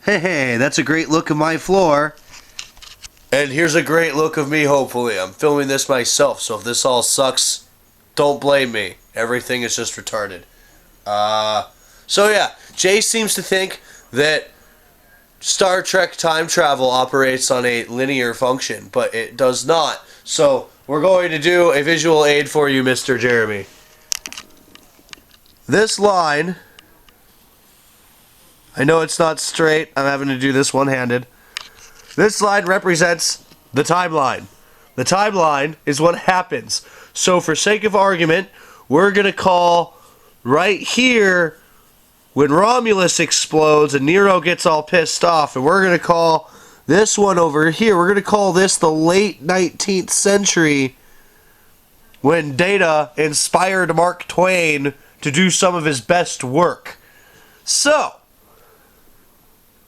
Hey, that's a great look of my floor. And here's a great look of me, hopefully. I'm filming this myself, so if this all sucks, don't blame me. Everything is just retarded. So yeah, Jay seems to think that Star Trek time travel operates on a linear function, but it does not. So we're going to do a visual aid for you, Mr. Jeremy. This line, I know it's not straight. I'm having to do this one-handed. This line represents the timeline. The timeline is what happens. So for sake of argument, we're going to call right here when Romulus explodes and Nero gets all pissed off, and we're going to call this one over here, we're going to call this the late 19th century when Data inspired Mark Twain to do some of his best work. So,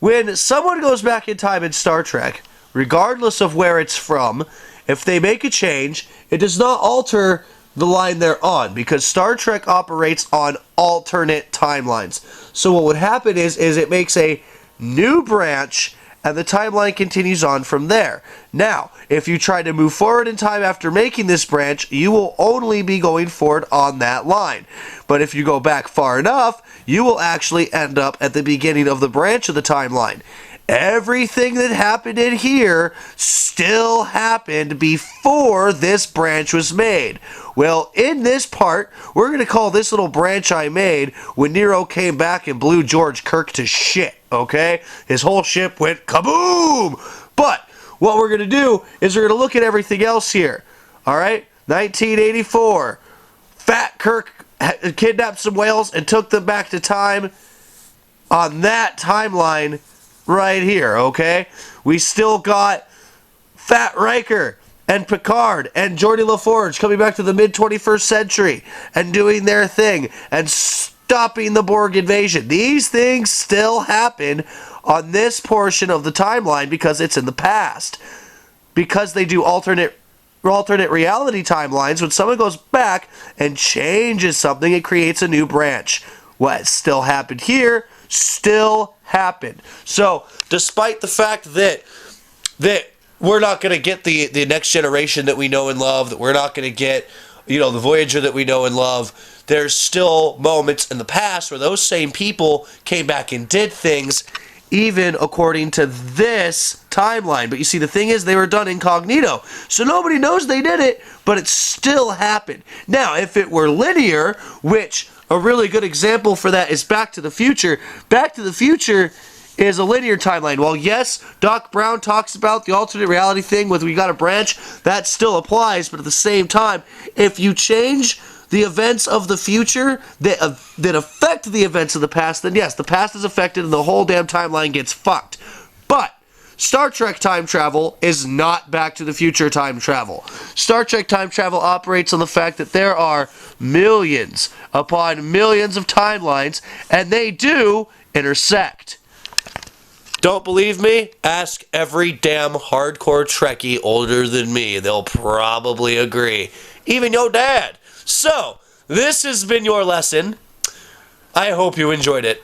when someone goes back in time in Star Trek, regardless of where it's from, if they make a change, it does not alter the line they're on, because Star Trek operates on alternate timelines. So what would happen is it makes a new branch, and the timeline continues on from there. Now, if you try to move forward in time after making this branch, you will only be going forward on that line. But if you go back far enough, you will actually end up at the beginning of the branch of the timeline. Everything that happened in here still happened before this branch was made. Well, in this part, we're going to call this little branch I made when Nero came back and blew George Kirk to shit, okay? His whole ship went kaboom! But what we're going to do is we're going to look at everything else here, all right? 1984, Fat Kirk kidnapped some whales and took them back to time on that timeline right here, okay? We still got Fat Riker and Picard and Geordi LaForge coming back to the mid-21st century and doing their thing and stopping the Borg invasion. These things still happen on this portion of the timeline because it's in the past. Because they do alternate reality timelines, when someone goes back and changes something, it creates a new branch. What still happened here still happened. So, despite the fact that we're not going to get the next generation that we know and love, that we're not going to get, the Voyager that we know and love, there's still moments in the past where those same people came back and did things, even according to this timeline. But you see, the thing is, they were done incognito, so nobody knows they did it, but it still happened. Now, if it were linear, which a really good example for that is Back to the Future. Back to the Future is a linear timeline. While yes, Doc Brown talks about the alternate reality thing with we got a branch, that still applies, but at the same time, if you change the events of the future that affect the events of the past, then yes, the past is affected and the whole damn timeline gets fucked. But Star Trek time travel is not Back to the Future time travel. Star Trek time travel operates on the fact that there are millions upon millions of timelines, and they do intersect. Don't believe me? Ask every damn hardcore Trekkie older than me. They'll probably agree. Even your dad. So, this has been your lesson. I hope you enjoyed it.